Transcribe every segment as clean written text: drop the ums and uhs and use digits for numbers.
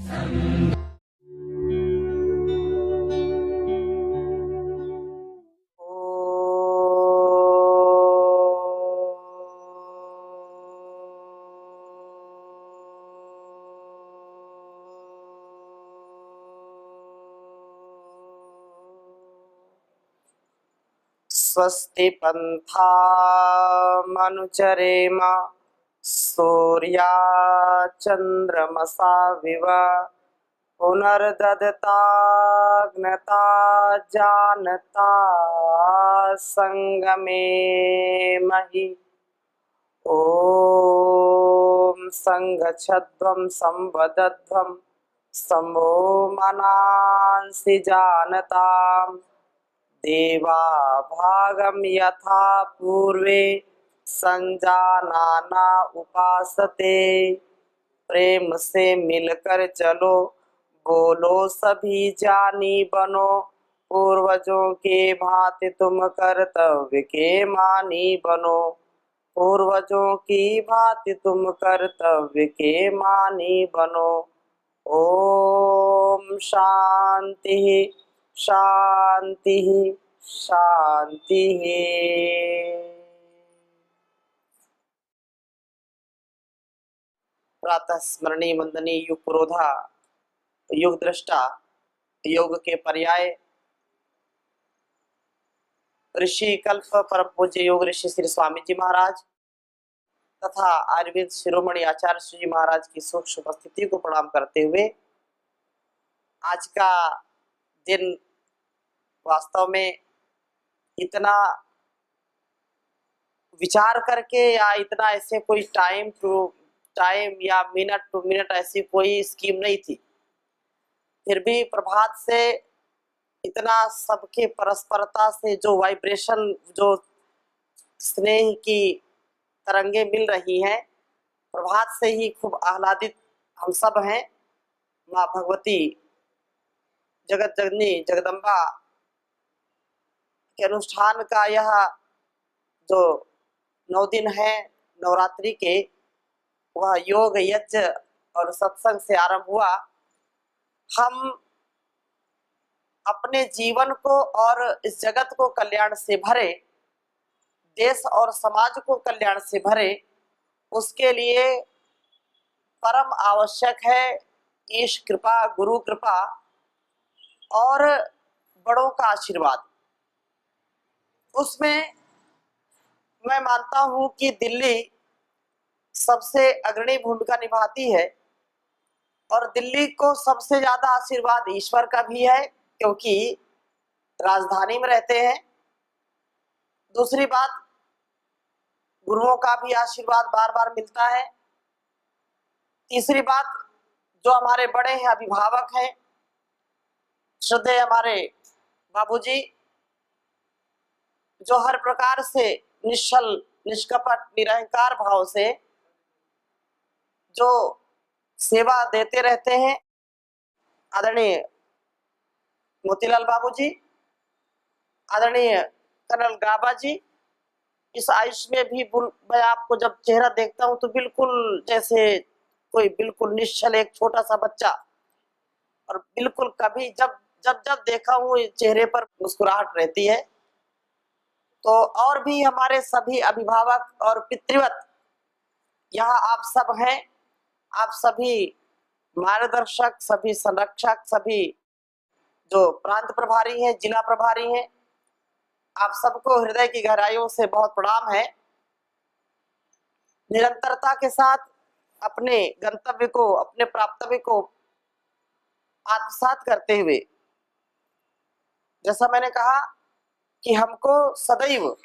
स्वस्ति पन्थामनुचरेम सूर्या चन्द्रमसा विव पुनर्ददताग्नता जानता संगमे महि। ॐ संगच्छध्वं संवदध्वं सम्भो मनांसि जानताम् देवा भागम यथा पूर्वे संजानाना उपासते। प्रेम से मिलकर चलो बोलो सभी जानी बनो पूर्वजों के भांति तुम कर्तव्य के मानी बनो पूर्वजों की भांति तुम कर्तव्य के मानी बनो। ओम शांति शांति शांति। प्रातः स्मरणीय वंदनीय युग पुरोधा युग दृष्टा योग के पर्याय ऋषि कल्प परम पूज्य योग ऋषि श्री स्वामी जी महाराज तथा आयुर्वेद शिरोमणि आचार्य श्री जी महाराज की सूक्ष्म उपस्थिति को प्रणाम करते हुए आज का दिन वास्तव में इतना विचार करके या इतना ऐसे कोई टाइम टू टाइम या मिनट टू मिनट ऐसी कोई स्कीम नहीं थी, फिर भी प्रभात से इतना सबके परस्परता से जो वाइब्रेशन जो स्नेह की तरंगे मिल रही हैं, प्रभात से ही खूब आह्लादित हम सब हैं। माँ भगवती जगत जननी जगदम्बा के अनुष्ठान का यह जो 9 दिन है नवरात्रि के, वह योग यज्ञ और सत्संग से आरंभ हुआ। हम अपने जीवन को और इस जगत को कल्याण से भरे, देश और समाज को कल्याण से भरे, उसके लिए परम आवश्यक है ईश कृपा, गुरु कृपा और बड़ों का आशीर्वाद। उसमें मैं मानता हूं कि दिल्ली सबसे अग्रणी भूमिका निभाती है और दिल्ली को सबसे ज्यादा आशीर्वाद ईश्वर का भी है क्योंकि राजधानी में रहते हैं। दूसरी बात, गुरुओं का भी आशीर्वाद बार बार मिलता है। तीसरी बात, जो हमारे बड़े हैं, अभिभावक हैं, श्रद्धेय हमारे बाबूजी, जो हर प्रकार से निश्चल निष्कपट निरहंकार भाव से जो सेवा देते रहते हैं, आदरणीय मोतीलाल बाबूजी, आदरणीय कर्नल गाबा जी, इस आयुष में भी मैं आपको जब चेहरा देखता हूं तो बिल्कुल जैसे कोई बिल्कुल निश्चल एक छोटा सा बच्चा, और बिल्कुल कभी जब जब जब देखा हूं चेहरे पर मुस्कुराहट रहती है। तो और भी हमारे सभी अभिभावक और पितृवत यहाँ आप सब हैं। आप सभी मार्गदर्शक, सभी संरक्षक, सभी जो प्रांत प्रभारी हैं, जिला प्रभारी हैं, आप सबको हृदय की गहराइयों से बहुत प्रणाम है। निरंतरता के साथ अपने गंतव्य को, अपने प्राप्तव्य को आत्मसात करते हुए, जैसा मैंने कहा कि हमको सदैव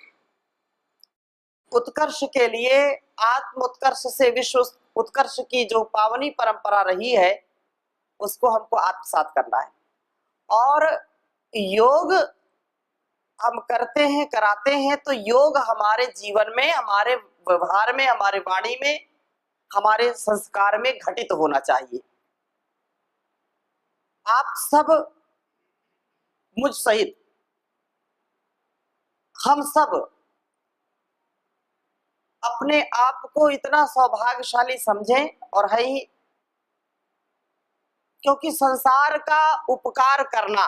उत्कर्ष के लिए, आत्म उत्कर्ष से विश्व उत्कर्ष की जो पावनी परंपरा रही है उसको हमको आत्मसात करना है। और योग हम करते हैं, कराते हैं, तो योग हमारे जीवन में, हमारे व्यवहार में, हमारे वाणी में, हमारे संस्कार में घटित होना चाहिए। आप सब मुझ सहित हम सब अपने आप को इतना सौभाग्यशाली समझें, और है ही क्योंकि संसार का उपकार करना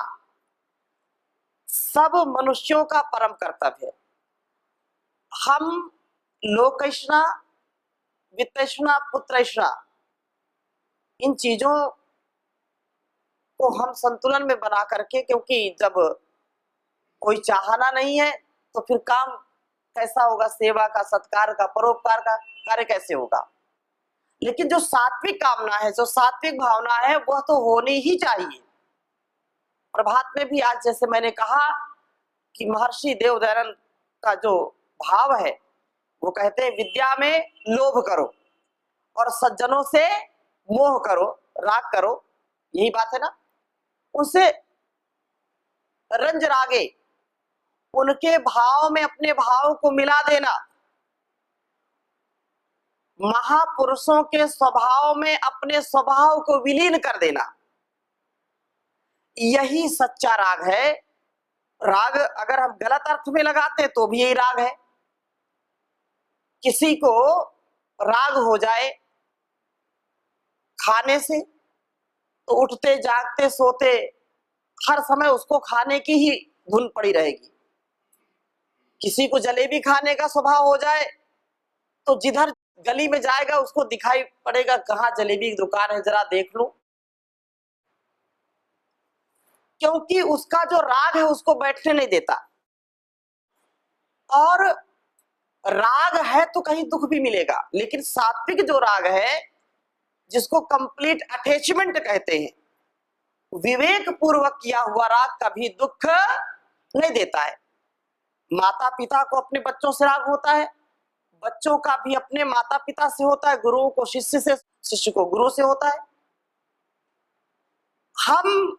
सब मनुष्यों का परम कर्तव्य है। हम लोकैष्णा, वित्तैष्णा, पुत्रैष्णा, इन चीजों को हम संतुलन में बना करके, क्योंकि जब कोई चाहना नहीं है तो फिर काम कैसा होगा, सेवा का, सत्कार का, परोपकार का कार्य कैसे होगा। लेकिन जो सात्विक कामना है, जो सात्विक भावना है, वह तो होनी ही चाहिए। प्रभात में भी आज जैसे मैंने कहा कि महर्षि देवदयानंद का जो भाव है, वो कहते हैं विद्या में लोभ करो और सज्जनों से मोह करो, राग करो, यही बात है ना। उनसे रंज रागे, उनके भाव में अपने भाव को मिला देना, महापुरुषों के स्वभाव में अपने स्वभाव को विलीन कर देना, यही सच्चा राग है। राग अगर हम गलत अर्थ में लगाते तो भी यही राग है। किसी को राग हो जाए खाने से तो उठते जागते सोते हर समय उसको खाने की ही धुन पड़ी रहेगी। किसी को जलेबी खाने का स्वभाव हो जाए तो जिधर गली में जाएगा उसको दिखाई पड़ेगा कहाँ जलेबी की दुकान है, जरा देख लूं, क्योंकि उसका जो राग है उसको बैठने नहीं देता। और राग है तो कहीं दुख भी मिलेगा, लेकिन सात्विक जो राग है, जिसको कंप्लीट अटैचमेंट कहते हैं, विवेक पूर्वक किया हुआ राग कभी दुख नहीं देता है। माता पिता को अपने बच्चों से राग होता है, बच्चों का भी अपने माता पिता से होता है, गुरुओं को शिष्य से, शिष्य को गुरु से होता है। हम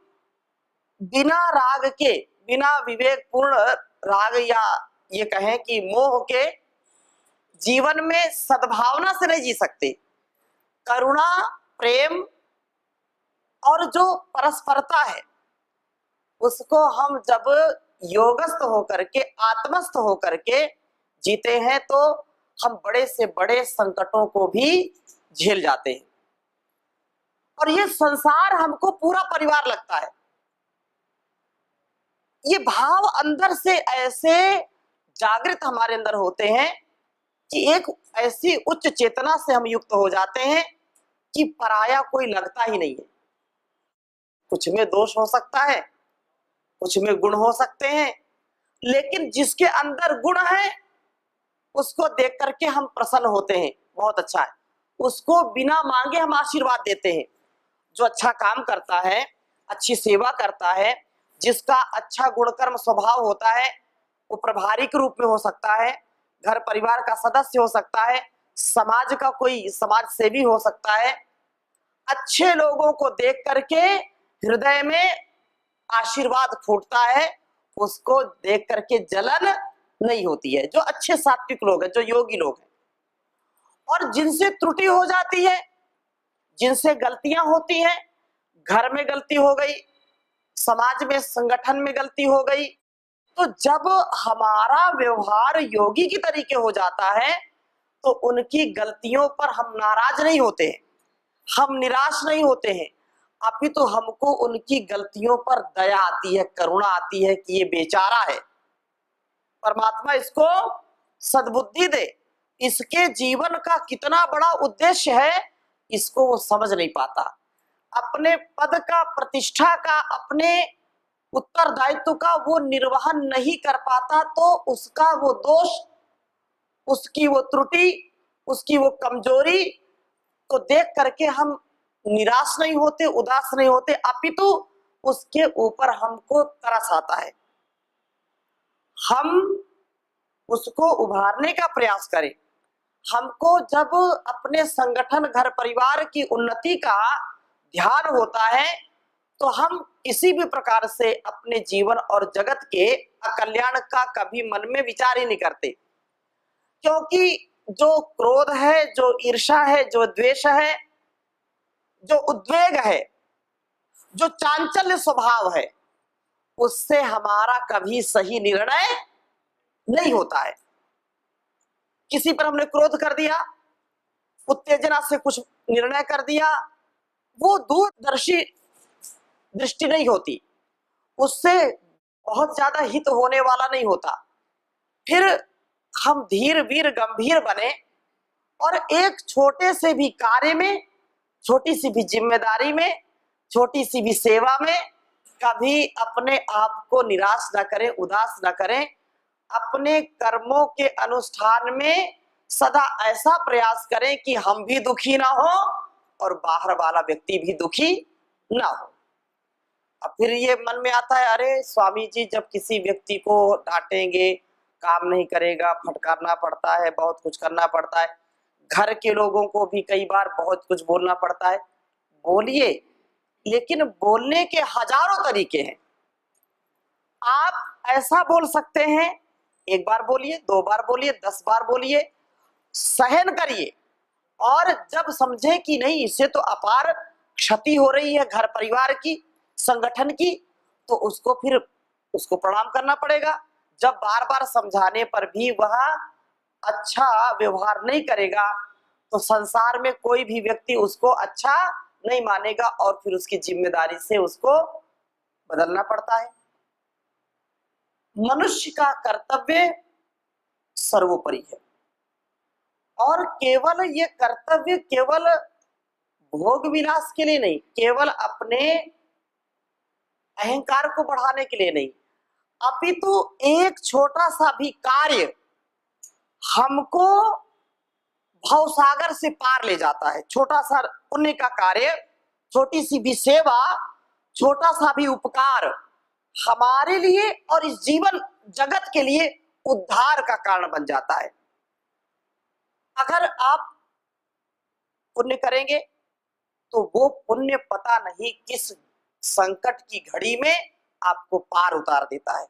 बिना राग के, बिना विवेकपूर्ण राग या ये कहें कि मोह के जीवन में सद्भावना से नहीं जी सकते। करुणा, प्रेम और जो परस्परता है, उसको हम जब योगस्थ होकर के, आत्मस्थ होकर के जीते हैं तो हम बड़े से बड़े संकटों को भी झेल जाते हैं। और ये संसार हमको पूरा परिवार लगता है। ये भाव अंदर से ऐसे जागृत हमारे अंदर होते हैं कि एक ऐसी उच्च चेतना से हम युक्त हो जाते हैं कि पराया कोई लगता ही नहीं है। कुछ में दोष हो सकता है, कुछ में गुण हो सकते हैं, लेकिन जिसके अंदर गुण है उसको देख करके हम प्रसन्न होते हैं, बहुत अच्छा है, उसको बिना मांगे हम आशीर्वाद देते हैं। जो अच्छा काम करता है, अच्छी सेवा करता है, जिसका अच्छा गुणकर्म स्वभाव होता है, वो प्रभारी के रूप में हो सकता है, घर परिवार का सदस्य हो सकता है, समाज का कोई समाज सेवी हो सकता है। अच्छे लोगों को देख करके हृदय में आशीर्वाद फूटता है, उसको देख करके जलन नहीं होती है। जो अच्छे सात्विक लोग हैं, जो योगी लोग हैं, और जिनसे त्रुटि हो जाती है, जिनसे गलतियां होती हैं, घर में गलती हो गई, समाज में, संगठन में गलती हो गई, तो जब हमारा व्यवहार योगी की तरीके हो जाता है तो उनकी गलतियों पर हम नाराज नहीं होते हैं, हम निराश नहीं होते हैं, अपितु हमको उनकी गलतियों पर दया आती है, करुणा आती है कि ये बेचारा है, परमात्मा इसको सद्बुद्धि दे, इसके जीवन का कितना बड़ा उद्देश्य है इसको वो समझ नहीं पाता। अपने पद का, प्रतिष्ठा का, अपने उत्तरदायित्व का वो निर्वहन नहीं कर पाता तो उसका वो दोष, उसकी वो त्रुटि, उसकी वो कमजोरी को देख करके हम निराश नहीं होते, उदास नहीं होते, अपितु उसके ऊपर हमको तरस आता है। हम उसको उभारने का प्रयास करें। हमको जब अपने संगठन, घर परिवार की उन्नति का ध्यान होता है तो हम किसी भी प्रकार से अपने जीवन और जगत के अकल्याण का कभी मन में विचार ही नहीं करते, क्योंकि जो क्रोध है, जो ईर्ष्या है, जो द्वेष है, जो उद्वेग है, जो चांचल्य स्वभाव है, उससे हमारा कभी सही निर्णय नहीं होता है। किसी पर हमने क्रोध कर दिया, उत्तेजना से कुछ निर्णय कर दिया, वो दूरदर्शी दृष्टि नहीं होती, उससे बहुत ज्यादा हित होने वाला नहीं होता। फिर हम धीर वीर गंभीर बने और एक छोटे से भी कार्य में, छोटी सी भी जिम्मेदारी में, छोटी सी भी सेवा में कभी अपने आप को निराश ना करें, उदास ना करें। अपने कर्मों के अनुष्ठान में सदा ऐसा प्रयास करें कि हम भी दुखी ना हो और बाहर वाला व्यक्ति भी दुखी ना हो। अब फिर ये मन में आता है, अरे स्वामी जी, जब किसी व्यक्ति को डांटेंगे, काम नहीं करेगा, फटकारना पड़ता है, बहुत कुछ करना पड़ता है, घर के लोगों को भी कई बार बहुत कुछ बोलना पड़ता है। बोलिए, लेकिन बोलने के हजारों तरीके हैं। आप ऐसा बोल सकते हैं, एक बार बोलिए, 2 बार बोलिए, 10 बार बोलिए, सहन करिए, और जब समझे कि नहीं, इससे तो अपार क्षति हो रही है घर परिवार की, संगठन की, तो उसको फिर उसको प्रणाम करना पड़ेगा। जब बार बार समझाने पर भी वह अच्छा व्यवहार नहीं करेगा तो संसार में कोई भी व्यक्ति उसको अच्छा नहीं मानेगा और फिर उसकी जिम्मेदारी से उसको बदलना पड़ता है। मनुष्य का कर्तव्य सर्वोपरि है, और केवल ये कर्तव्य केवल भोग विलास के लिए नहीं, केवल अपने अहंकार को बढ़ाने के लिए नहीं, अपितु एक छोटा सा भी कार्य हमको भवसागर से पार ले जाता है। छोटा सा पुण्य का कार्य, छोटी सी भी सेवा, छोटा सा भी उपकार हमारे लिए और इस जीवन जगत के लिए उद्धार का कारण बन जाता है। अगर आप पुण्य करेंगे तो वो पुण्य पता नहीं किस संकट की घड़ी में आपको पार उतार देता है,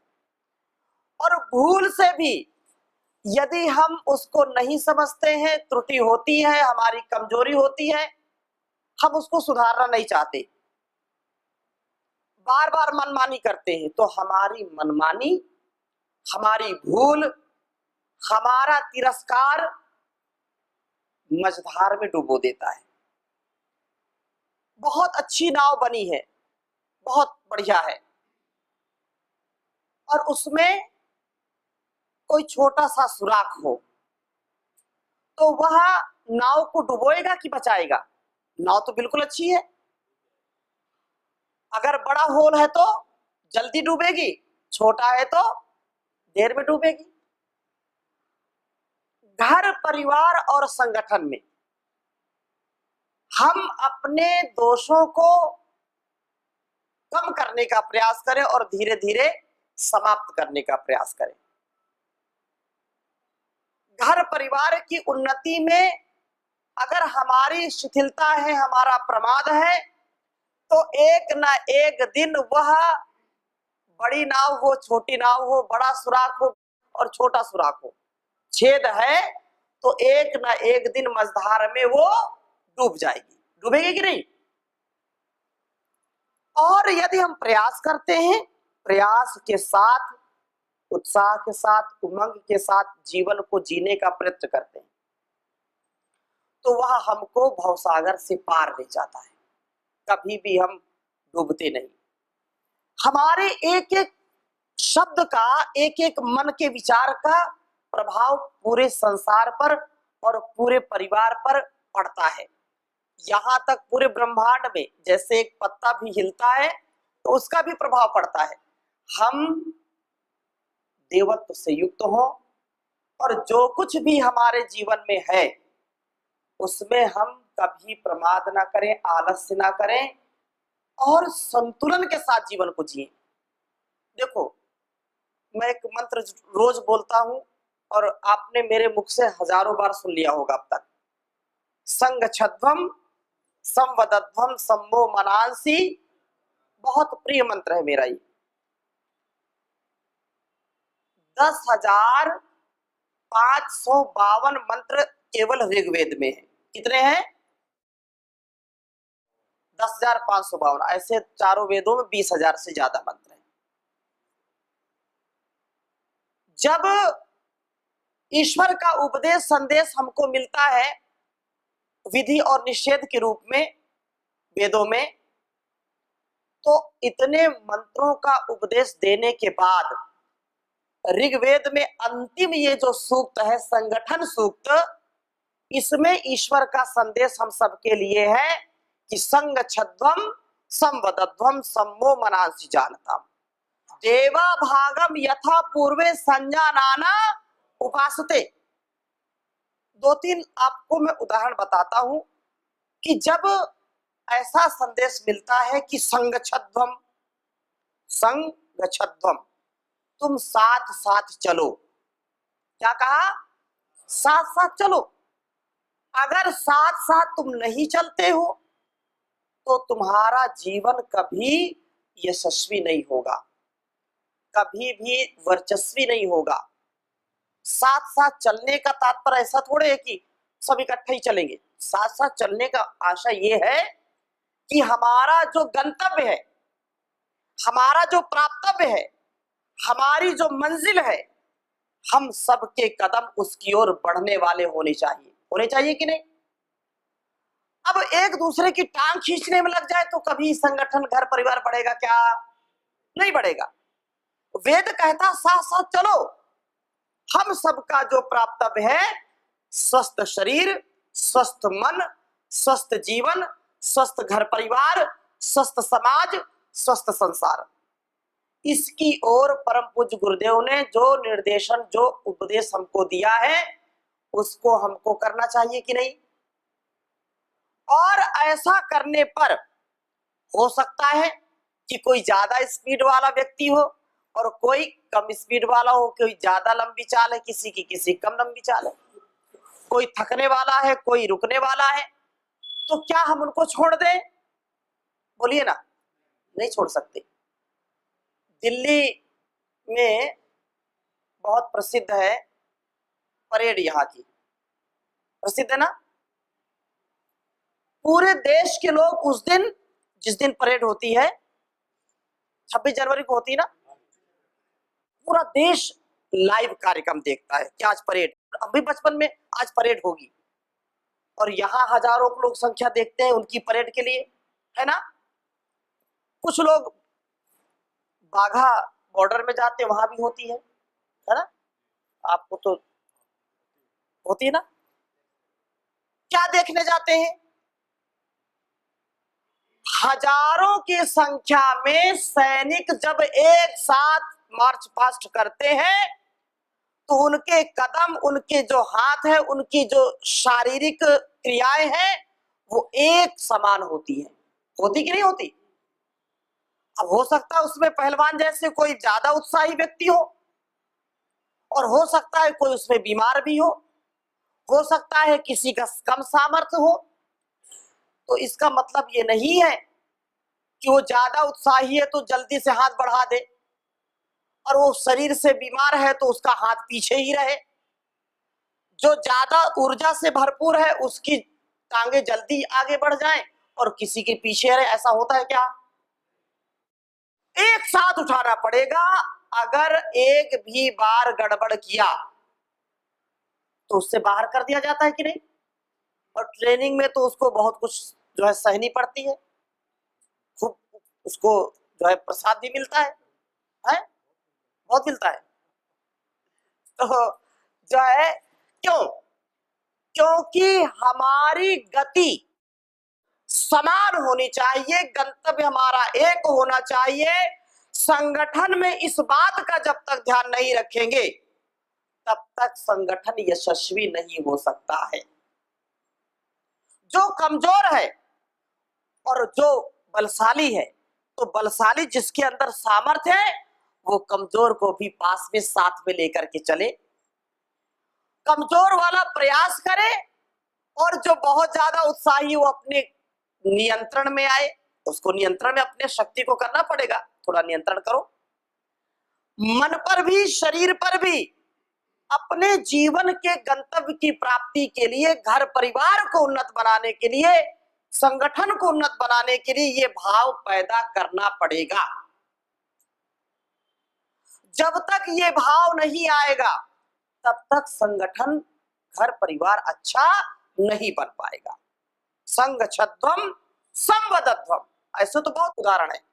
और भूल से भी यदि हम उसको नहीं समझते हैं, त्रुटि होती है, हमारी कमजोरी होती है, हम उसको सुधारना नहीं चाहते, बार बार मनमानी करते हैं, तो हमारी मनमानी, हमारी भूल, हमारा तिरस्कार मझधार में डुबो देता है। बहुत अच्छी नाव बनी है, बहुत बढ़िया है, और उसमें कोई छोटा सा सुराख हो तो वह नाव को डुबोएगा कि बचाएगा? नाव तो बिल्कुल अच्छी है। अगर बड़ा होल है तो जल्दी डूबेगी, छोटा है तो देर में डूबेगी। घर परिवार और संगठन में हम अपने दोषों को कम करने का प्रयास करें और धीरे धीरे समाप्त करने का प्रयास करें। घर परिवार की उन्नति में अगर हमारी शिथिलता है, हमारा प्रमाद है, तो एक ना एक दिन वह बड़ी नाव हो, छोटी नाव हो, बड़ा सुराख हो और छोटा सुराख हो, छेद है तो एक ना एक दिन मझधार में वो डूब जाएगी। डूबेगी कि नहीं? और यदि हम प्रयास करते हैं, प्रयास के साथ, उत्साह के साथ, उमंग के साथ जीवन को जीने का प्रयत्न करते हैं, तो वह हमको भवसागर से पार ले जाता है। कभी भी हम डूबते नहीं। हमारे एक एक शब्द का, एक एक मन के विचार का प्रभाव पूरे संसार पर और पूरे परिवार पर पड़ता है। यहां तक पूरे ब्रह्मांड में जैसे एक पत्ता भी हिलता है तो उसका भी प्रभाव पड़ता है। हम देवत्व से युक्त हो और जो कुछ भी हमारे जीवन में है उसमें हम कभी प्रमाद ना करें, आलस्य ना करें और संतुलन के साथ जीवन को जिए। देखो, मैं एक मंत्र रोज बोलता हूं और आपने मेरे मुख से हजारों बार सुन लिया होगा अब तक। संगच्छध्वम संवदध्वम सम्मो मनांसी, बहुत प्रिय मंत्र है मेरा ये। 10,552 मंत्र केवल ऋग्वेद में है। कितने हैं? 10,552। ऐसे चारों वेदों में 20,000 से ज्यादा मंत्र हैं। जब ईश्वर का उपदेश संदेश हमको मिलता है विधि और निषेध के रूप में वेदों में, तो इतने मंत्रों का उपदेश देने के बाद ऋग्वेद में अंतिम ये जो सूक्त है, संगठन सूक्त, इसमें ईश्वर का संदेश हम सबके लिए है कि संग छद्वम संवदध्वम सम्मो मनांसि जानतम देवा भागम यथा पूर्वे संजानाना उपासते। दो तीन आपको मैं उदाहरण बताता हूं कि जब ऐसा संदेश मिलता है कि संग छद्वम तुम साथ साथ चलो, क्या कहा? साथ साथ चलो। अगर साथ साथ तुम नहीं चलते हो तो तुम्हारा जीवन कभी यशस्वी नहीं होगा, कभी भी वर्चस्वी नहीं होगा। साथ साथ चलने का तात्पर्य ऐसा थोड़े है कि सब इकट्ठे ही चलेंगे। साथ साथ चलने का आशय ये है कि हमारा जो गंतव्य है, हमारा जो प्राप्तव्य है, हमारी जो मंजिल है, हम सबके कदम उसकी ओर बढ़ने वाले होने चाहिए कि नहीं? अब एक दूसरे की टांग खींचने में लग जाए तो कभी संगठन, घर परिवार बढ़ेगा क्या? नहीं बढ़ेगा। वेद कहता साथ साथ चलो। हम सबका जो प्राप्तव्य है, स्वस्थ शरीर, स्वस्थ मन, स्वस्थ जीवन, स्वस्थ घर परिवार, स्वस्थ समाज, स्वस्थ संसार, इसकी ओर परम पूज्य गुरुदेव ने जो निर्देशन, जो उपदेश हमको दिया है, उसको हमको करना चाहिए कि नहीं? और ऐसा करने पर हो सकता है कि कोई ज्यादा स्पीड वाला व्यक्ति हो और कोई कम स्पीड वाला हो, कोई ज्यादा लंबी चाल है, किसी कम लंबी चाल है, कोई थकने वाला है, कोई रुकने वाला है, तो क्या हम उनको छोड़ दें? बोलिए ना, नहीं छोड़ सकते। दिल्ली में बहुत प्रसिद्ध है परेड, यहाँ की प्रसिद्ध है ना। पूरे देश के लोग उस दिन, जिस दिन परेड होती है, 26 जनवरी को होती है ना, पूरा देश लाइव कार्यक्रम देखता है कि आज परेड, हम भी बचपन में आज परेड होगी, और यहाँ हजारों लोग संख्या देखते हैं उनकी परेड के लिए, है ना। कुछ लोग बाघा बॉर्डर में जाते, वहां भी होती है ना, आपको तो होती है ना। क्या देखने जाते हैं? हजारों की संख्या में सैनिक जब एक साथ मार्च पास्ट करते हैं तो उनके कदम, उनके जो हाथ है, उनकी जो शारीरिक क्रियाएं हैं, वो एक समान होती है। होती कि नहीं होती? अब हो सकता है उसमें पहलवान जैसे कोई ज्यादा उत्साही व्यक्ति हो और हो सकता है कोई उसमें बीमार भी हो सकता है किसी का कम सामर्थ्य हो। तो इसका मतलब ये नहीं है कि वो ज्यादा उत्साही है तो जल्दी से हाथ बढ़ा दे, और वो शरीर से बीमार है तो उसका हाथ पीछे ही रहे। जो ज्यादा ऊर्जा से भरपूर है उसकी टांगे जल्दी आगे बढ़ जाएं और किसी के पीछे रहे। ऐसा होता है क्या? एक साथ उठाना पड़ेगा। अगर एक भी बार गड़बड़ किया तो उससे बाहर कर दिया जाता है कि नहीं? और ट्रेनिंग में तो उसको बहुत कुछ जो है सहनी पड़ती है, खूब उसको जो है प्रसाद भी मिलता है बहुत मिलता है। तो जो है क्योंकि हमारी गति समान होनी चाहिए, गंतव्य हमारा एक होना चाहिए। संगठन में इस बात का जब तक ध्यान नहीं रखेंगे तब तक संगठन यशस्वी नहीं हो सकता है। जो कमजोर है और जो बलशाली है, तो बलशाली जिसके अंदर सामर्थ्य है वो कमजोर को भी पास में साथ में लेकर के चले, कमजोर वाला प्रयास करे, और जो बहुत ज्यादा उत्साही वो अपने नियंत्रण में आए। उसको नियंत्रण में अपने शक्ति को करना पड़ेगा, थोड़ा नियंत्रण करो। मन पर भी, शरीर पर भी, अपने जीवन के गंतव्य की प्राप्ति के लिए, घर परिवार को उन्नत बनाने के लिए, संगठन को उन्नत बनाने के लिए ये भाव पैदा करना पड़ेगा। जब तक ये भाव नहीं आएगा तब तक संगठन, घर परिवार अच्छा नहीं बन पाएगा। संग छद्वम संवदध्वम, ऐसे तो बहुत उदाहरण है।